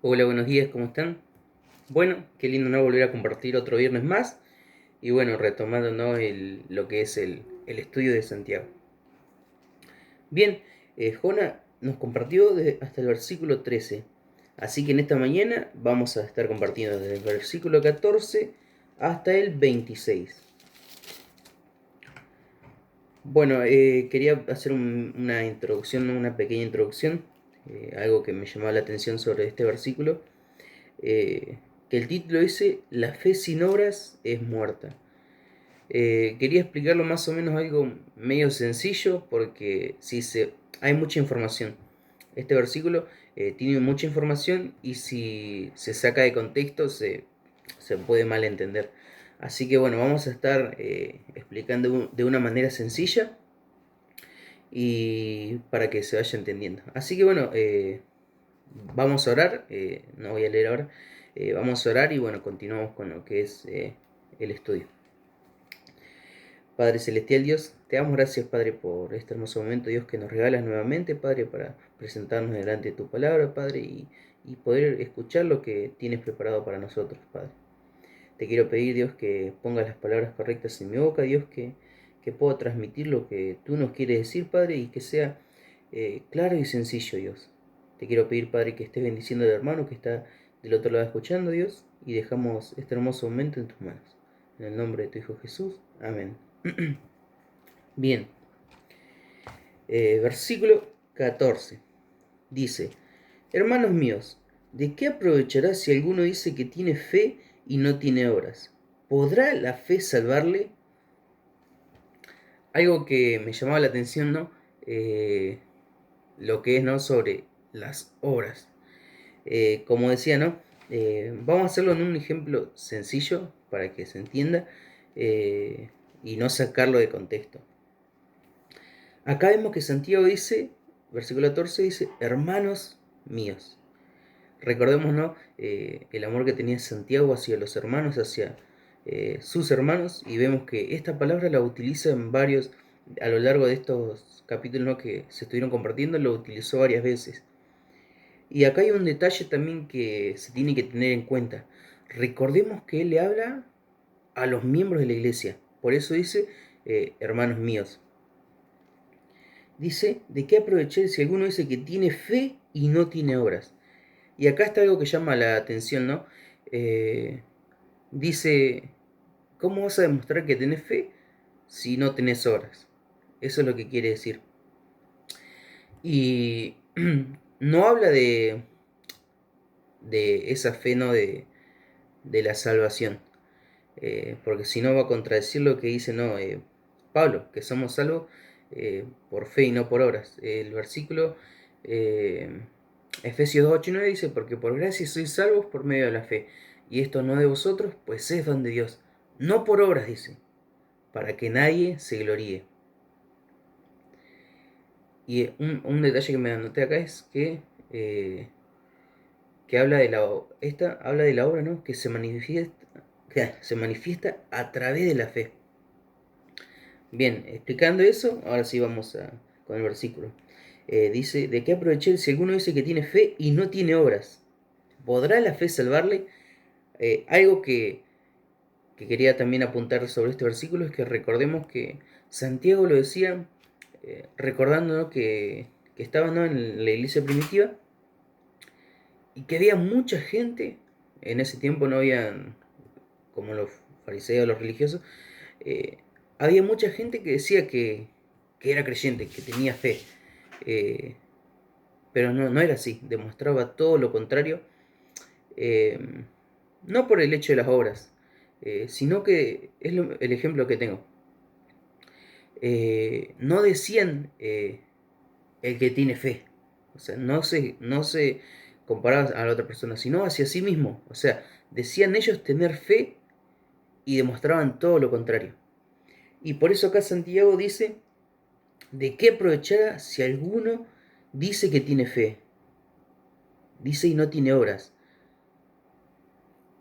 Hola, buenos días, ¿cómo están? Bueno, qué lindo no volver a compartir otro viernes más y bueno, retomando ¿no? lo que es el estudio de Santiago. Bien, Jona nos compartió hasta el versículo 13, así que en esta mañana vamos a estar compartiendo desde el versículo 14 hasta el 26. Bueno, quería hacer una introducción, ¿no? Una pequeña introducción, algo que me llamaba la atención sobre este versículo. eh, que el título dice La fe sin obras es muerta. Quería explicarlo más o menos algo medio sencillo porque hay mucha información. Este versículo tiene mucha información y si se saca de contexto se puede malentender. Así que bueno, vamos a estar explicando de una manera sencilla y para que se vaya entendiendo. Así que bueno, vamos a orar, no voy a leer ahora, vamos a orar y bueno, continuamos con lo que es el estudio. Padre Celestial Dios, te damos gracias Padre por este hermoso momento Dios que nos regalas nuevamente Padre para presentarnos delante de tu palabra Padre y poder escuchar lo que tienes preparado para nosotros Padre. Te quiero pedir Dios que pongas las palabras correctas en mi boca Dios que pueda transmitir lo que tú nos quieres decir Padre y que sea claro y sencillo Dios. Te quiero pedir Padre que estés bendiciendo al hermano que está del otro lado escuchando Dios y dejamos este hermoso momento en tus manos. En el nombre de tu Hijo Jesús. Amén. Bien, versículo 14. Dice, hermanos míos, ¿de qué aprovechará si alguno dice que tiene fe y no tiene obras? ¿Podrá la fe salvarle? Algo que me llamaba la atención, ¿no? Lo que es, ¿no? Sobre las obras. Como decía, ¿no? Vamos a hacerlo en un ejemplo sencillo para que se entienda y no sacarlo de contexto. Acá vemos que Santiago dice, versículo 14 dice, hermanos míos. Recordemos, ¿no? El amor que tenía Santiago hacia los hermanos, hacia sus hermanos, y vemos que esta palabra la utiliza en varios, a lo largo de estos capítulos, ¿no? Que se estuvieron compartiendo, lo utilizó varias veces. Y acá hay un detalle también que se tiene que tener en cuenta. Recordemos que él le habla a los miembros de la iglesia. Por eso dice, hermanos míos. Dice, ¿de qué aproveché si alguno dice que tiene fe y no tiene obras? Y acá está algo que llama la atención, ¿no? Eh, dice, ¿cómo vas a demostrar que tenés fe si no tenés obras? Eso es lo que quiere decir. Y no habla de esa fe, ¿no? De la salvación. Porque si no va a contradecir lo que dice, no, Pablo, que somos salvos por fe y no por obras. El versículo eh, Efesios 2, 8 y 9 dice, porque por gracia sois salvos por medio de la fe, y esto no de vosotros, pues es don de Dios, no por obras, dice, para que nadie se gloríe. Y un detalle que me anoté acá es que habla de la obra, ¿no? Que se manifiesta a través de la fe. Bien, explicando eso, ahora sí vamos con el versículo. Dice, ¿de qué aproveché si alguno dice que tiene fe y no tiene obras? ¿Podrá la fe salvarle? Algo que quería también apuntar sobre este versículo es que recordemos que Santiago lo decía recordando, ¿no? que estaba, ¿no? en la iglesia primitiva y que había mucha gente, en ese tiempo no habían como los fariseos, los religiosos, eh, había mucha gente que decía que era creyente, que tenía fe, eh, pero no era así, demostraba todo lo contrario, eh, no por el hecho de las obras, sino que es el ejemplo que tengo. No decían el que tiene fe, o sea, no se comparaba a la otra persona, sino hacia sí mismo, o sea, decían ellos tener fe y demostraban todo lo contrario. Y por eso acá Santiago dice, ¿de qué aprovechará si alguno dice que tiene fe? Dice y no tiene obras.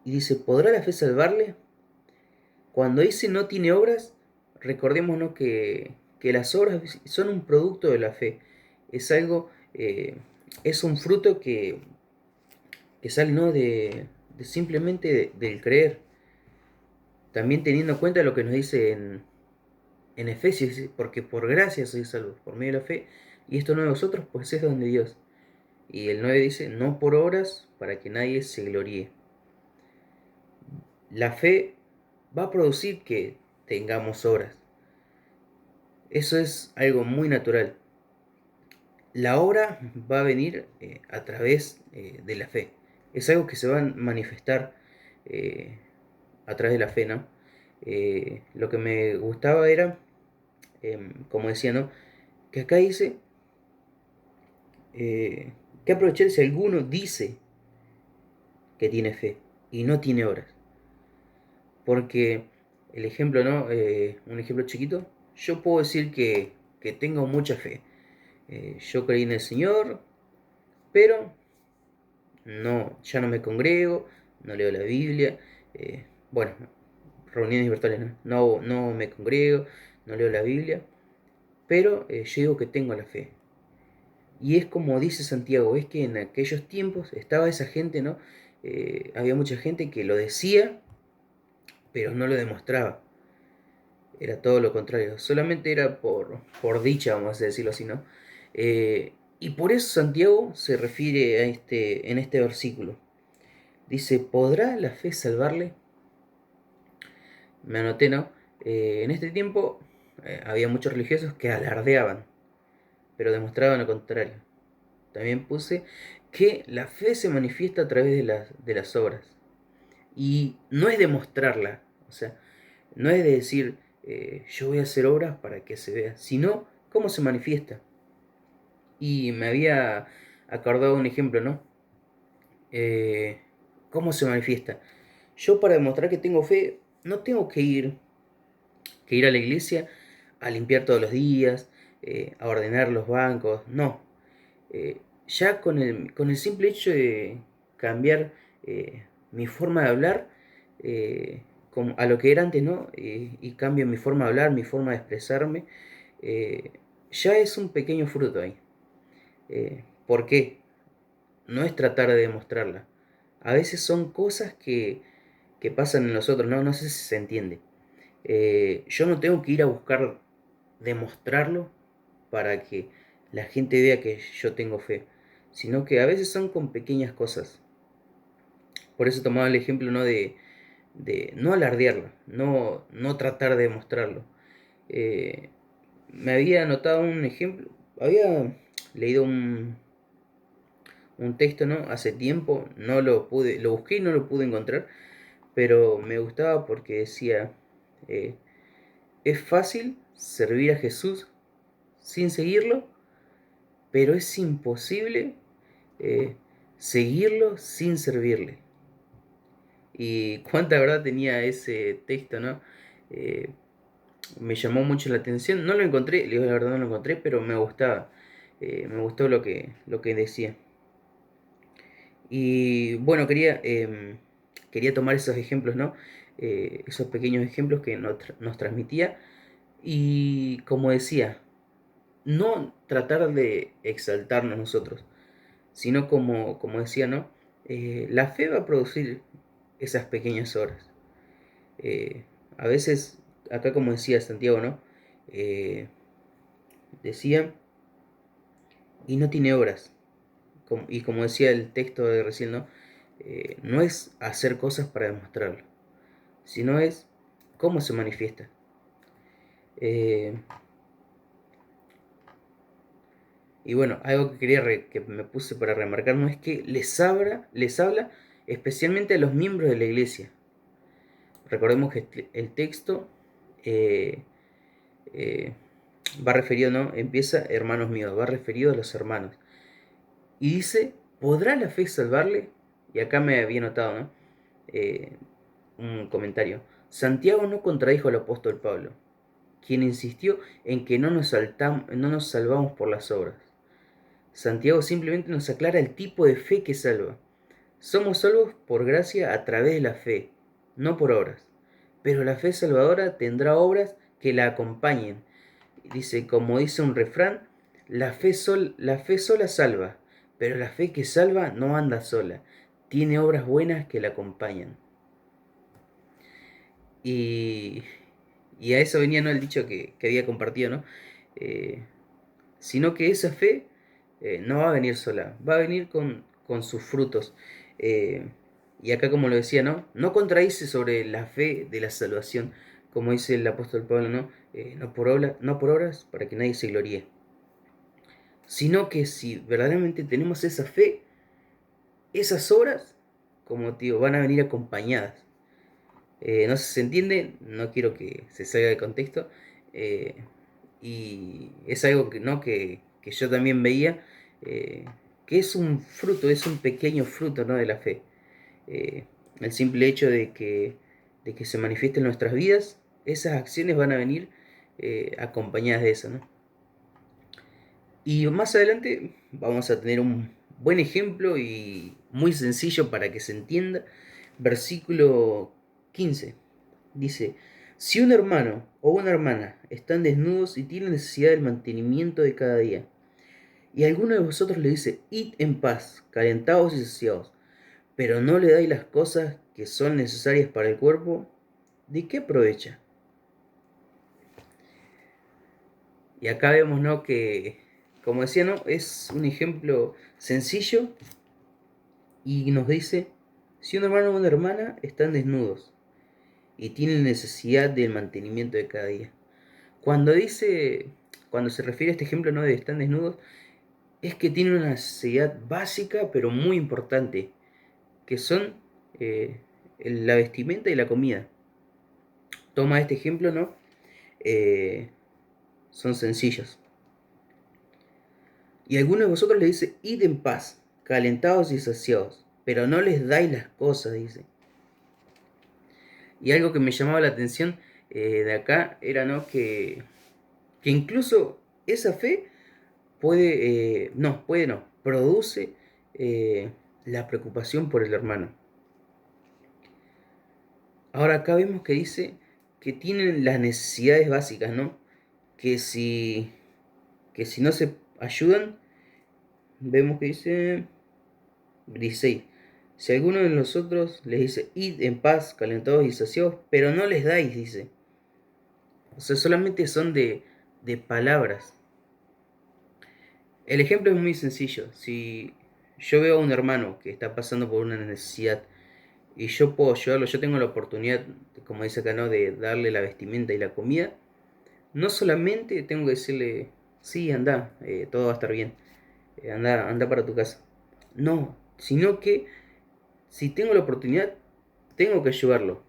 Y dice, ¿podrá la fe salvarle? Cuando dice no tiene obras, recordémonos que las obras son un producto de la fe. Es algo, es un fruto que sale, ¿no? De simplemente del creer. También teniendo en cuenta lo que nos dice en Efesios, dice, porque por gracia sois salvos, por medio de la fe, y esto no de vosotros, pues es don de Dios. Y el 9 dice, no por obras, para que nadie se gloríe. La fe va a producir que tengamos obras. Eso es algo muy natural. La obra va a venir a través de la fe. Es algo que se va a manifestar eh, a través de la fe, ¿no? Lo que me gustaba era, como decía, ¿no? Que acá dice que aprovechar si alguno dice que tiene fe y no tiene obras. Porque el ejemplo, ¿no? Un ejemplo chiquito, yo puedo decir que tengo mucha fe. Yo creí en el Señor, pero no, ya no me congrego, no leo la Biblia. Bueno, reuniones virtuales, no me congrego, no leo la Biblia, pero yo digo que tengo la fe. Y es como dice Santiago, es que en aquellos tiempos estaba esa gente, ¿no? Había mucha gente que lo decía, pero no lo demostraba. Era todo lo contrario, solamente era por dicha, vamos a decirlo así, ¿no? Y por eso Santiago se refiere a en este versículo. Dice, ¿podrá la fe salvarle? Me anoté, ¿no? En este tiempo había muchos religiosos que alardeaban, pero demostraban lo contrario. También puse que la fe se manifiesta a través de las obras. Y no es demostrarla, o sea, no es de decir yo voy a hacer obras para que se vea, sino cómo se manifiesta. Y me había acordado un ejemplo, ¿no? Eh, ¿Cómo se manifiesta? Yo para demostrar que tengo fe no tengo que ir a la iglesia a limpiar todos los días, a ordenar los bancos, no. Ya con el simple hecho de cambiar mi forma de hablar como a lo que era antes, ¿no? Y cambio mi forma de hablar, mi forma de expresarme, eh, ya es un pequeño fruto ahí. ¿Por qué? No es tratar de demostrarla. A veces son cosas que pasan en nosotros, ¿no? No sé si se entiende. Yo no tengo que ir a buscar demostrarlo para que la gente vea que yo tengo fe, sino que a veces son con pequeñas cosas. Por eso tomaba el ejemplo, ¿no? De no alardearlo, no tratar de demostrarlo. Eh, Me había anotado un ejemplo, había leído un texto, ¿no? Hace tiempo, no lo pude, lo busqué y no lo pude encontrar, pero me gustaba porque decía, eh, es fácil servir a Jesús sin seguirlo, pero es imposible eh, seguirlo sin servirle. Y cuánta verdad tenía ese texto, ¿no? Eh, Me llamó mucho la atención. No lo encontré, le digo la verdad, no lo encontré, pero me gustaba. Me gustó lo que decía. Y bueno, quería tomar esos ejemplos, ¿no? Esos pequeños ejemplos que nos transmitía. Y como decía, no tratar de exaltarnos nosotros, sino como decía, ¿no? La fe va a producir esas pequeñas obras. A veces, acá como decía Santiago, ¿no? Eh, Decía, y no tiene obras. Y como decía el texto de recién, ¿no? No es hacer cosas para demostrarlo, sino es cómo se manifiesta. Eh, y bueno, algo que que me puse para remarcar no es que les habla especialmente a los miembros de la iglesia. Recordemos que el texto eh, eh, va referido, ¿no? Empieza, hermanos míos, va referido a los hermanos. Y dice, ¿podrá la fe salvarle? Y acá me había notado, ¿no? Eh, un comentario. Santiago no contradijo al apóstol Pablo, quien insistió en que no nos salvamos por las obras. Santiago simplemente nos aclara el tipo de fe que salva. Somos salvos por gracia a través de la fe, no por obras. Pero la fe salvadora tendrá obras que la acompañen. Dice, como dice un refrán, la fe sola salva, pero la fe que salva no anda sola. tiene obras buenas que la acompañan. Y, y a eso venía, ¿no?, el dicho que había compartido, ¿no? Eh, Sino que esa fe no va a venir sola, va a venir con sus frutos. Eh, y acá, como lo decía, ¿no? No contradice sobre la fe de la salvación, como dice el apóstol Pablo, ¿no? No por obras para que nadie se gloríe. Sino que si verdaderamente tenemos esa fe, esas obras, como digo, van a venir acompañadas. No sé si se entiende, no quiero que se salga de contexto. eh, y es algo que, ¿no?, que yo también veía, eh, que es un fruto, es un pequeño fruto, ¿no?, de la fe. Eh, el simple hecho de que se manifieste en nuestras vidas, esas acciones van a venir acompañadas de eso, ¿no? Y más adelante vamos a tener un buen ejemplo y muy sencillo para que se entienda. Versículo 15 dice: si un hermano o una hermana están desnudos y tienen necesidad del mantenimiento de cada día, y alguno de vosotros le dice: id en paz, calentados y saciados, pero no le dais las cosas que son necesarias para el cuerpo, ¿de qué aprovecha? Y acá vemos, ¿no?, que, como decía, ¿no?, es un ejemplo sencillo y nos dice: si un hermano o una hermana están desnudos y tienen necesidad del mantenimiento de cada día. Cuando dice, cuando se refiere a este ejemplo, ¿no?, de están desnudos, es que tienen una necesidad básica pero muy importante, que son la vestimenta y la comida. Toma este ejemplo, ¿no? Son sencillos. Y alguno de vosotros le dice: id en paz, calentados y saciados, pero no les dais las cosas, dice. Y algo que me llamaba la atención de acá era, ¿no?, que incluso esa fe produce la preocupación por el hermano. Ahora acá vemos que dice que tienen las necesidades básicas, ¿no? Que si, que si no se ayudan, vemos que dice 16. Si alguno de nosotros les dice: id en paz, calentados y saciados, pero no les dais, dice. O sea, solamente son de palabras. El ejemplo es muy sencillo. Si yo veo a un hermano que está pasando por una necesidad y yo puedo ayudarlo, yo tengo la oportunidad, como dice acá, ¿no?, de darle la vestimenta y la comida, no solamente tengo que decirle: sí, anda, todo va a estar bien, anda para tu casa. No, sino que si tengo la oportunidad, tengo que ayudarlo.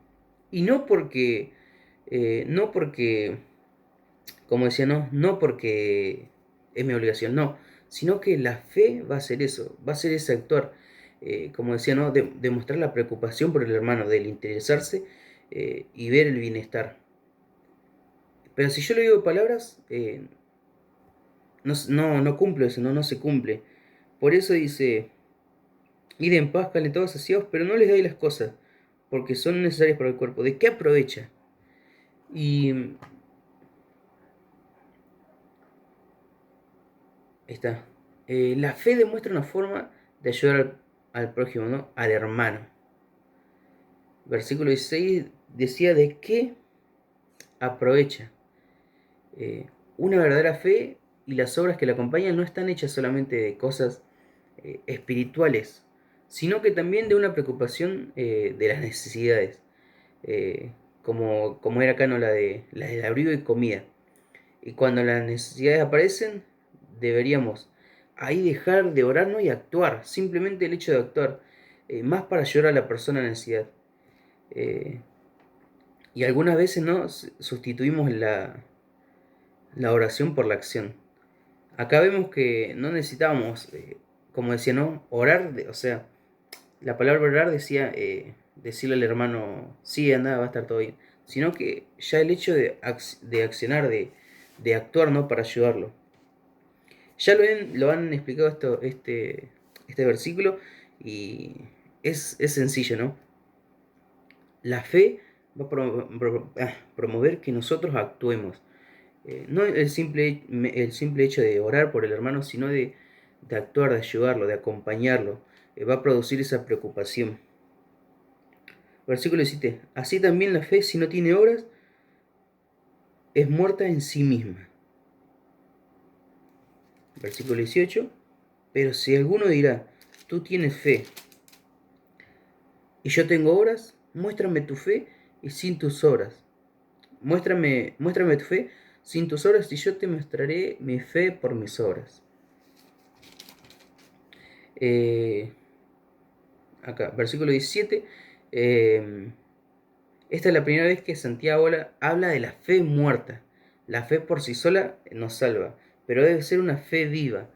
Y no porque, como decía, no porque es mi obligación, no, sino que la fe va a ser eso, va a ser ese actuar, como decía, ¿no?, demostrar la preocupación por el hermano, del interesarse y ver el bienestar. Pero si yo le digo palabras, no cumplo eso, no se cumple. Por eso dice: id en paz, calentados, saciados, pero no les dais las cosas, porque son necesarias para el cuerpo. ¿De qué aprovecha? Y está. La fe demuestra una forma de ayudar al prójimo, ¿no?, al hermano. Versículo 16 decía: ¿de qué aprovecha? Una verdadera fe y las obras que la acompañan no están hechas solamente de cosas espirituales, sino que también de una preocupación de las necesidades, eh, como era acá, ¿no?, la del abrigo y comida. Y cuando las necesidades aparecen, deberíamos ahí dejar de orar, ¿no?, y actuar, simplemente el hecho de actuar, más para ayudar a la persona en necesidad. Eh, y algunas veces, ¿no?, sustituimos la oración por la acción. Acá vemos que no necesitábamos, como decía, ¿no?, orar, o sea, la palabra orar decía decirle al hermano: sí, anda, va a estar todo bien, sino que ya el hecho de accionar, de actuar, ¿no?, para ayudarlo. Ya lo han explicado este versículo y es sencillo, ¿no? La fe va a promover que nosotros actuemos. No el simple hecho de orar por el hermano, sino de actuar, de ayudarlo, de acompañarlo, va a producir esa preocupación. Versículo 17. Así también la fe, si no tiene obras, es muerta en sí misma. Versículo 18. Pero si alguno dirá, tú tienes fe y yo tengo obras, muéstrame tu fe y sin tus obras. Muéstrame tu fe sin tus obras y yo te mostraré mi fe por mis obras. Acá, versículo 17. Esta es la primera vez que Santiago habla de la fe muerta. La fe por sí sola nos salva, pero debe ser una fe viva.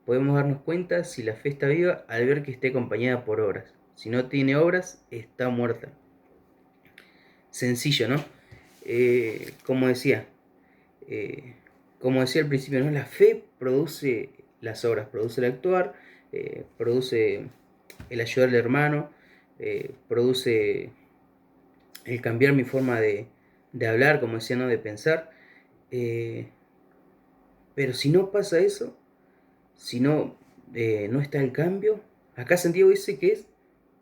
Podemos darnos cuenta si la fe está viva al ver que esté acompañada por obras. Si no tiene obras, está muerta. Sencillo, ¿no? Como decía, al principio, ¿no? La fe produce las obras, produce el actuar, produce el ayudar al hermano, produce el cambiar mi forma de hablar, como decía, ¿no? De pensar. Pero si no pasa eso, si no, no está el cambio, acá Santiago dice que es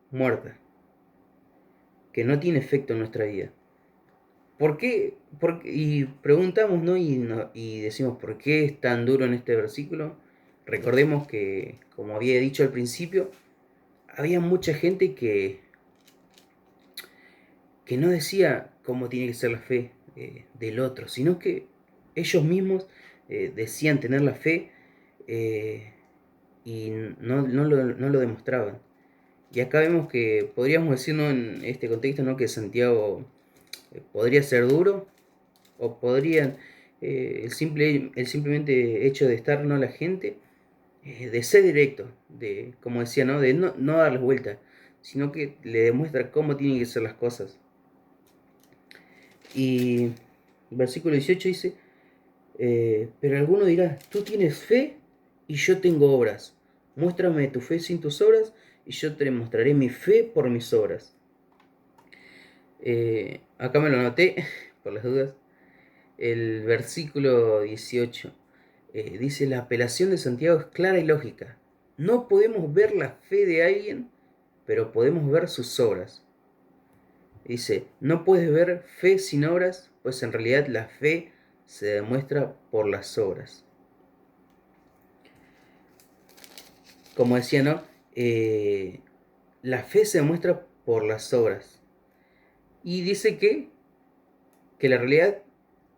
muerta, que no tiene efecto en nuestra vida. ¿Por qué? Y preguntamos, ¿no? Y decimos, ¿por qué es tan duro en este versículo? Recordemos que, como había dicho al principio, había mucha gente que no decía cómo tiene que ser la fe del otro, sino que ellos mismos decían tener la fe y no lo demostraban. Y acá vemos que podríamos decir, ¿no? En este contexto, ¿no? Que Santiago podría ser duro, o podrían el simplemente hecho de estar, ¿no? La gente, de ser directo, de, como decía, ¿no? De no darles vuelta, sino que le demuestra cómo tienen que ser las cosas. Y versículo 18 dice, pero alguno dirá, tú tienes fe y yo tengo obras. Muéstrame tu fe sin tus obras y yo te mostraré mi fe por mis obras. Acá me lo anoté, por las dudas. El versículo 18 dice, la apelación de Santiago es clara y lógica. No podemos ver la fe de alguien, pero podemos ver sus obras. Dice, no puedes ver fe sin obras, pues en realidad la fe se demuestra por las obras. Como decía, ¿no? La fe se demuestra por las obras. Y dice que la realidad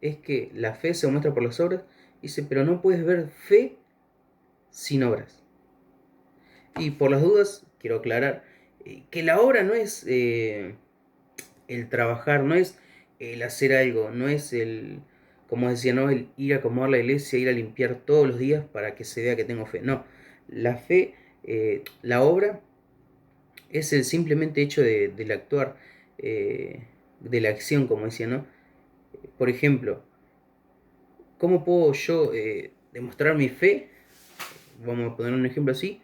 es que la fe se demuestra por las obras. Dice, pero no puedes ver fe sin obras. Y por las dudas, quiero aclarar que la obra no es el trabajar, no es el hacer algo, no es el, como decía, no el ir a acomodar la iglesia, ir a limpiar todos los días para que se vea que tengo fe. No, la fe, la obra es el simplemente hecho del actuar, de la acción, como decía, ¿no? Por ejemplo, ¿cómo puedo yo demostrar mi fe? Vamos a poner un ejemplo así,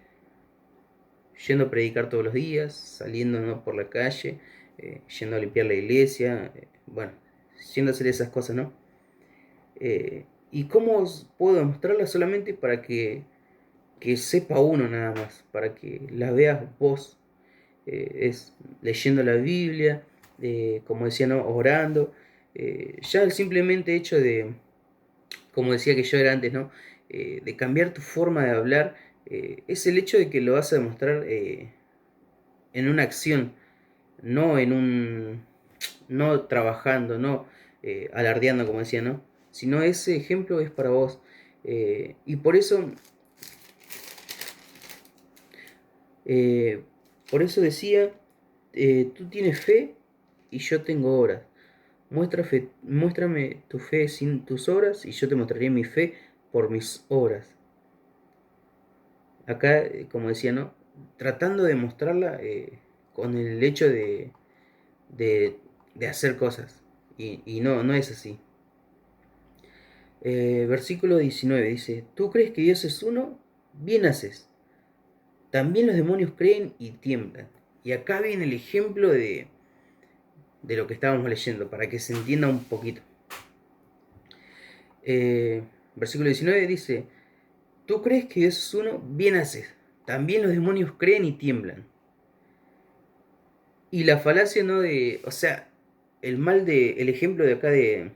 yendo a predicar todos los días, saliendo, ¿no? Por la calle, yendo a limpiar la iglesia, bueno, yendo a hacer esas cosas, ¿no? ¿Y cómo puedo demostrarlas? Solamente para que sepa uno nada más, para que las veas vos. Es leyendo la Biblia, como decía, ¿no? Orando. Ya el simplemente hecho de, como decía que yo era antes, ¿no? De cambiar tu forma de hablar, es el hecho de que lo vas a demostrar en una acción, no en un, no trabajando, no alardeando, como decía, ¿no? Sino ese ejemplo es para vos. Y eh, por eso decía, tú tienes fe y yo tengo obras. Muéstrame tu fe sin tus obras y yo te mostraré mi fe por mis obras. Acá, como decía, ¿no? Tratando de mostrarla con el hecho de, de hacer cosas. Y no es así. Versículo 19 dice, ¿tú crees que Dios es uno? Bien haces. También los demonios creen y tiemblan. Y acá viene el ejemplo de lo que estábamos leyendo, para que se entienda un poquito. Versículo 19 dice, ¿tú crees que Dios es uno? Bien haces. también los demonios creen y tiemblan. Y la falacia no de, o sea, el ejemplo de acá de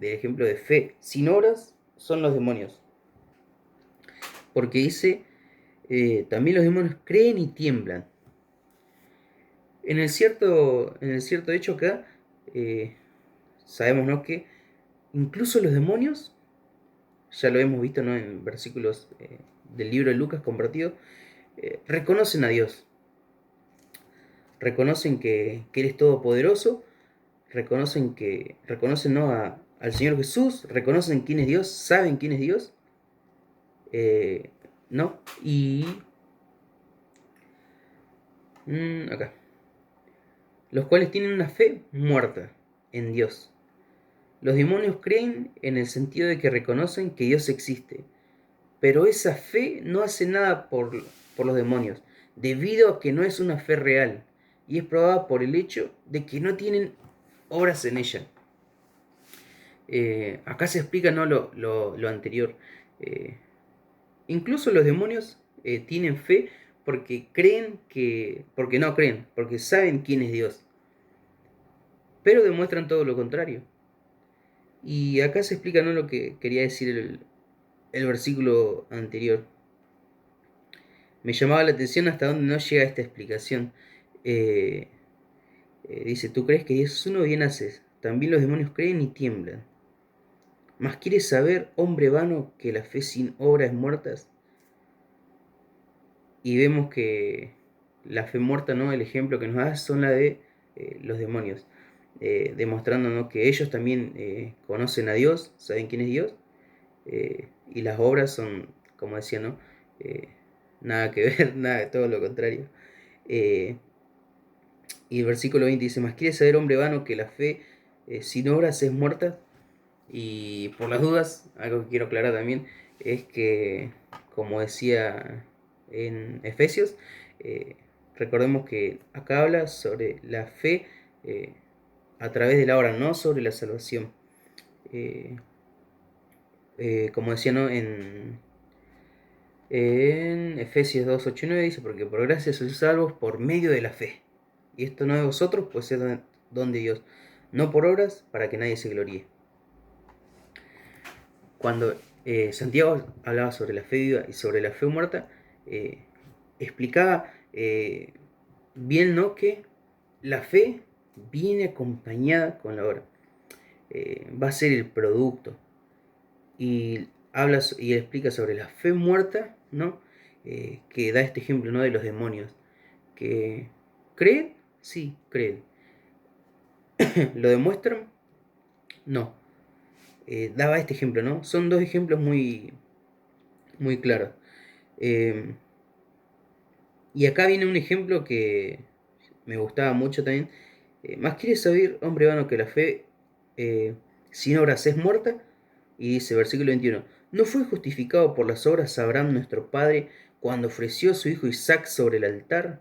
ejemplo de fe sin obras son los demonios. Porque dice, también los demonios creen y tiemblan. En el cierto hecho acá, eh, sabemos, ¿no?, que incluso los demonios, ya lo hemos visto, ¿no?, en versículos del libro de Lucas compartido, reconocen a Dios. Reconocen que Él es todopoderoso, reconocen, ¿no?, al Señor Jesús, reconocen quién es Dios, saben quién es Dios, eh, ¿no? Y acá, los cuales tienen una fe muerta en Dios. Los demonios creen en el sentido de que reconocen que Dios existe, pero esa fe no hace nada por los demonios, debido a que no es una fe real, y es probada por el hecho de que no tienen obras en ella. Acá se explica, ¿no?, lo anterior. Eh, Incluso los demonios tienen fe porque no creen, porque saben quién es Dios, pero demuestran todo lo contrario. Y acá se explica, ¿no?, lo que quería decir el versículo anterior. Me llamaba la atención hasta dónde no llega esta explicación. Eh, Dice, tú crees que Dios es uno, bien haces. También los demonios creen y tiemblan. ¿Mas quieres saber, hombre vano, que la fe sin obra es muerta? Y vemos que la fe muerta, ¿no?, el ejemplo que nos da son la de los demonios, demostrando, ¿no?, que ellos también conocen a Dios, saben quién es Dios, y las obras son, como decía, ¿no?, Eh, nada que ver, nada, de todo lo contrario. Eh, y el versículo 20 dice, ¿más quiere saber, hombre vano, que la fe sin obras es muerta? Y por las dudas, algo que quiero aclarar también es que, como decía en Efesios, eh, recordemos que acá habla sobre la fe eh, a través de la obra, no sobre la salvación. Eh, Como decía, ¿no?, en Efesios 2, 8 y 9 dice, porque por gracia sois salvos por medio de la fe. Y esto no de vosotros, pues es don de Dios, no por obras, para que nadie se gloríe. Cuando Santiago hablaba sobre la fe viva y sobre la fe muerta, eh, explicaba bien, ¿no?, que la fe viene acompañada con la obra. Va a ser el producto. Y habla y explica sobre la fe muerta, ¿no? Que da este ejemplo, ¿no?, de los demonios. Que creen, sí, creen. ¿Lo demuestran? No. Daba este ejemplo, ¿no? Son dos ejemplos muy, muy claros. Eh, y acá viene un ejemplo que me gustaba mucho también. Más quieres saber, hombre vano, que la fe eh, sin obras es muerta. Y dice, versículo 21, ¿no fue justificado por las obras Abraham nuestro padre cuando ofreció a su hijo Isaac sobre el altar?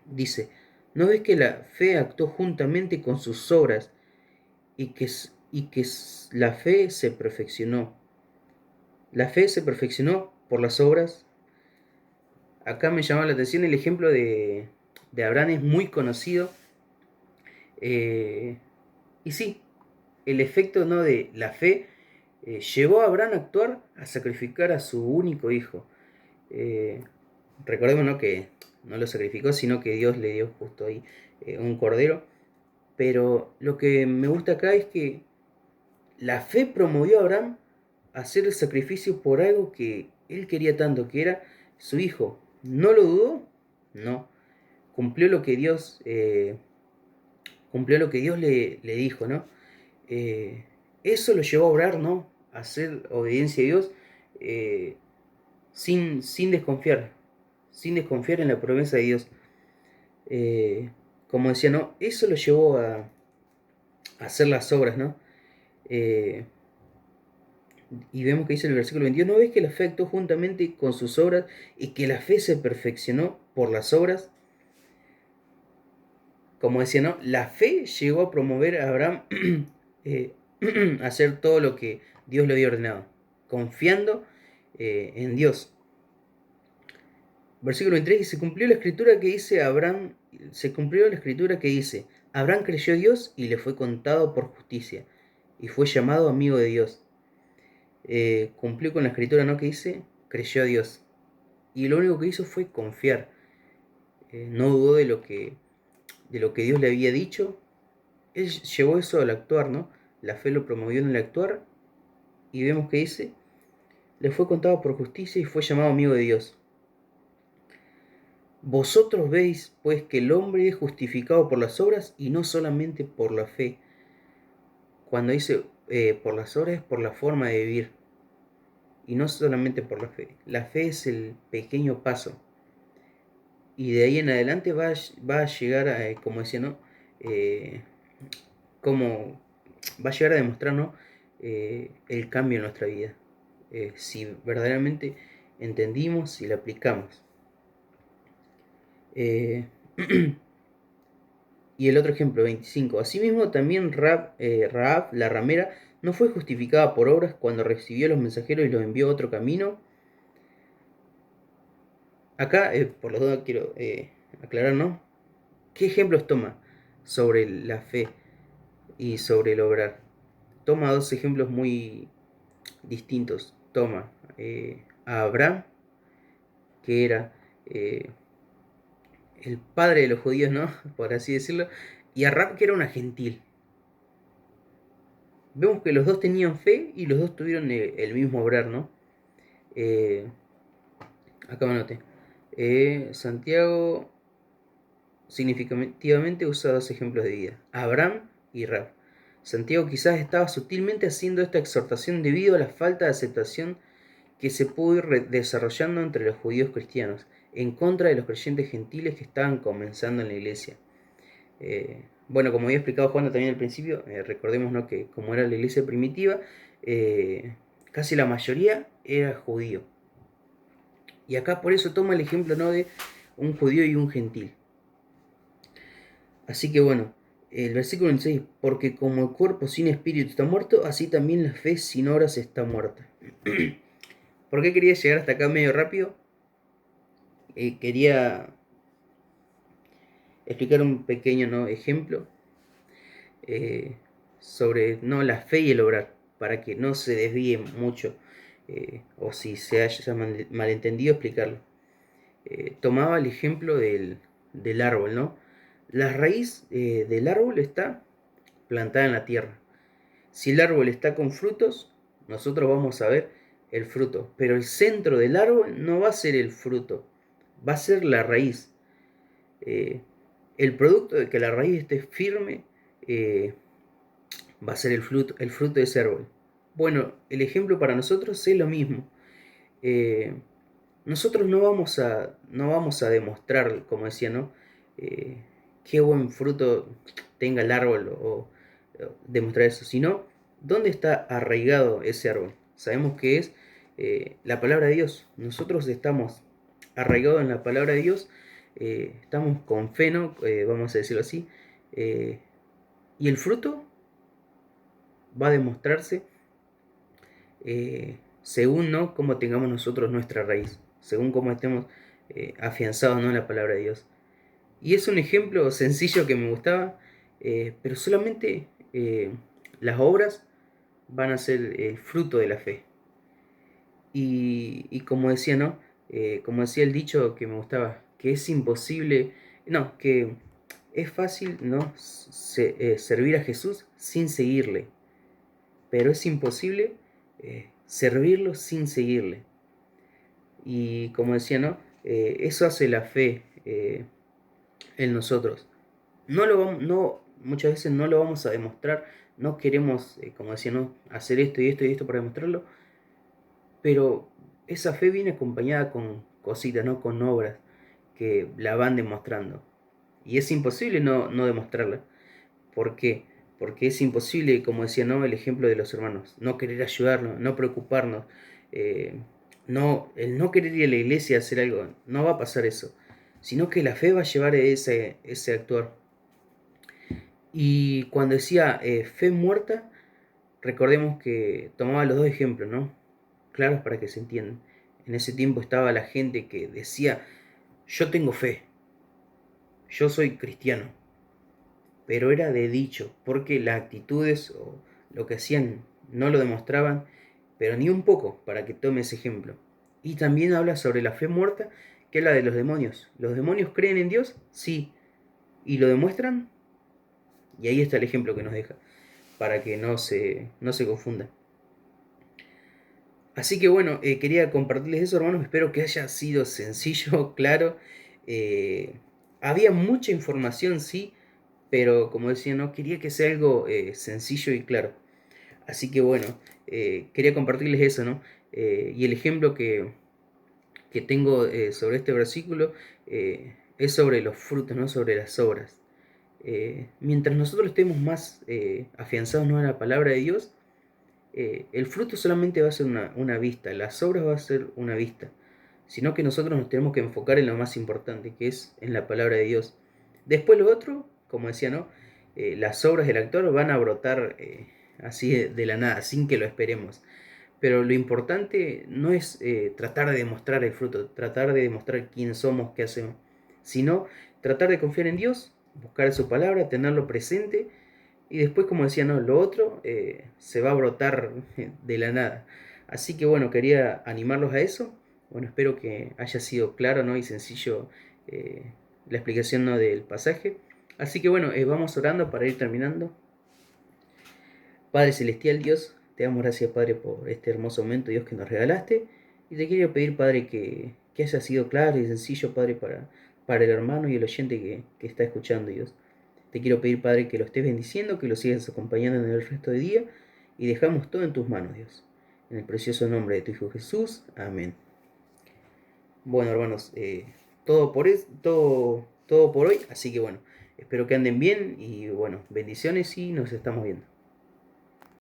Dice, ¿no ves que la fe actuó juntamente con sus obras y que la fe se perfeccionó? La fe se perfeccionó por las obras. Acá me llama la atención el ejemplo de Abraham, es muy conocido. Eh, y sí, el efecto, ¿no?, de la fe llevó a Abraham a actuar, a sacrificar a su único hijo. Eh, Recordemos, ¿no?, que no lo sacrificó, sino que Dios le dio justo ahí un cordero. Pero lo que me gusta acá es que la fe promovió a Abraham a hacer el sacrificio por algo que él quería tanto, que era su hijo. ¿No lo dudó? No. Cumplió lo que Dios, le dijo, ¿no? Eso lo llevó a obrar, ¿no?, a hacer obediencia a Dios eh, sin desconfiar, sin desconfiar en la promesa de Dios. Como decía, ¿no? Eso lo llevó a hacer las obras, ¿no? Eh, y vemos que dice en el versículo 22, ¿no ves que la fe actuó juntamente con sus obras y que la fe se perfeccionó por las obras? Como decía, ¿no? La fe llegó a promover a Abraham eh, a hacer todo lo que Dios le había ordenado, confiando en Dios. Versículo 23, y se cumplió la escritura que dice Abraham, se cumplió la escritura que dice, Abraham creyó a Dios y le fue contado por justicia, y fue llamado amigo de Dios. Cumplió con la escritura, ¿no? Que dice, creyó a Dios. Y lo único que hizo fue confiar. No dudó de lo que Dios le había dicho. Él llevó eso al actuar, ¿no? La fe lo promovió en el actuar. Y vemos que dice, le fue contado por justicia y fue llamado amigo de Dios. Vosotros veis, pues, que el hombre es justificado por las obras y no solamente por la fe. Cuando dice por las obras es por la forma de vivir y no solamente por la fe. La fe es el pequeño paso y de ahí en adelante va a llegar a, como decía, ¿no? Como va a llegar a demostrar, ¿no? El cambio en nuestra vida. Si verdaderamente entendimos, si la aplicamos. Y el otro ejemplo, 25. Asimismo, también Rahab, la ramera, no fue justificada por obras cuando recibió los mensajeros y los envió a otro camino. Acá, por las dudas, quiero aclarar, ¿no? ¿Qué ejemplos toma sobre la fe y sobre el obrar? Toma dos ejemplos muy distintos. Toma a Abraham, que era el padre de los judíos, ¿no? Por así decirlo, y a Rahab, que era una gentil. Vemos que los dos tenían fe y los dos tuvieron el mismo obrar, ¿no? Acá me anoté. Santiago significativamente usa dos ejemplos de vida, Abraham y Rahab. Santiago quizás estaba sutilmente haciendo esta exhortación debido a la falta de aceptación que se pudo ir desarrollando entre los judíos cristianos, en contra de los creyentes gentiles que estaban comenzando en la iglesia. Bueno, como había explicado Juan también al principio, recordemos, ¿no? Que como era la iglesia primitiva, casi la mayoría era judío. Y acá por eso toma el ejemplo, ¿no? De un judío y un gentil. Así que bueno, el versículo 26, porque como el cuerpo sin espíritu está muerto, así también la fe sin obras está muerta. ¿Por qué quería llegar hasta acá medio rápido? Quería explicar un pequeño, ¿no? ejemplo sobre, ¿no? la fe y el obrar, para que no se desvíe mucho, o si se haya malentendido, explicarlo. Tomaba el ejemplo del árbol, ¿no? La raíz del árbol está plantada en la tierra. Si el árbol está con frutos, nosotros vamos a ver el fruto, pero el centro del árbol no va a ser el fruto, va a ser la raíz. El producto de que la raíz esté firme va a ser el fruto de ese árbol. Bueno, el ejemplo para nosotros es lo mismo. Nosotros no vamos a demostrar, como decía, ¿no? Qué buen fruto tenga el árbol o demostrar eso, sino dónde está arraigado ese árbol. Sabemos que es la palabra de Dios. Nosotros estamos arraigados en la palabra de Dios, estamos con fe, ¿no? Vamos a decirlo así, y el fruto va a demostrarse según, ¿no? Cómo tengamos nosotros nuestra raíz, según cómo estemos afianzados, ¿no? en la palabra de Dios. Y es un ejemplo sencillo que me gustaba, pero solamente las obras van a ser el fruto de la fe. Y como decía, ¿no? Como decía el dicho que me gustaba, que es imposible, no, que es fácil, ¿no? Servir a Jesús sin seguirle, pero es imposible servirlo sin seguirle. Y como decía, ¿no? Eso hace la fe en nosotros. Muchas veces no lo vamos a demostrar, no queremos, como decía, ¿no? hacer esto y esto y esto para demostrarlo, pero esa fe viene acompañada con cositas, ¿no? Con obras que la van demostrando. Y es imposible no demostrarla. ¿Por qué? Porque es imposible, como decía, ¿no? el ejemplo de los hermanos, no querer ayudarnos, no preocuparnos, eh, el no querer ir a la iglesia a hacer algo, no va a pasar eso, sino que la fe va a llevar ese actuar. Y cuando decía fe muerta, recordemos que tomaba los dos ejemplos, ¿no? Claros para que se entiendan. En ese tiempo estaba la gente que decía, yo tengo fe, yo soy cristiano, pero era de dicho, porque las actitudes o lo que hacían no lo demostraban, pero ni un poco, para que tome ese ejemplo. Y también habla sobre la fe muerta, que es la de los demonios. ¿Los demonios creen en Dios? Sí. ¿Y lo demuestran? Y ahí está el ejemplo que nos deja, para que no se confunda. Así que bueno, quería compartirles eso, hermanos. Espero que haya sido sencillo, claro. Eh, Había mucha información, sí, pero como decía, no quería que sea algo sencillo y claro. Así que bueno, quería compartirles eso, ¿no? Y el ejemplo que tengo sobre este versículo es sobre los frutos, ¿no? Sobre las obras. Mientras nosotros estemos más afianzados, ¿no? En la palabra de Dios, el fruto solamente va a ser una vista, las obras va a ser una vista, sino que nosotros nos tenemos que enfocar en lo más importante, que es en la palabra de Dios. Después lo otro, como decía, ¿no? Las obras del actor van a brotar así de la nada, sin que lo esperemos. Pero lo importante no es tratar de demostrar el fruto, tratar de demostrar quién somos, qué hacemos, sino tratar de confiar en Dios, buscar su palabra, tenerlo presente y después, como decía, no, lo otro se va a brotar de la nada. Así que bueno, quería animarlos a eso. Bueno, espero que haya sido claro, ¿no? Y sencillo la explicación, ¿no? Del pasaje. Así que bueno, vamos orando para ir terminando. Padre Celestial, Dios, te damos gracias, Padre, por este hermoso momento, Dios, que nos regalaste. Y te quiero pedir, Padre, que haya sido claro y sencillo, Padre, para el hermano y el oyente que está escuchando, Dios. Te quiero pedir, Padre, que lo estés bendiciendo, que lo sigas acompañando en el resto del día. Y dejamos todo en tus manos, Dios. En el precioso nombre de tu Hijo Jesús. Amén. Bueno, hermanos, todo por hoy. Así que bueno, espero que anden bien y bueno, bendiciones y nos estamos viendo.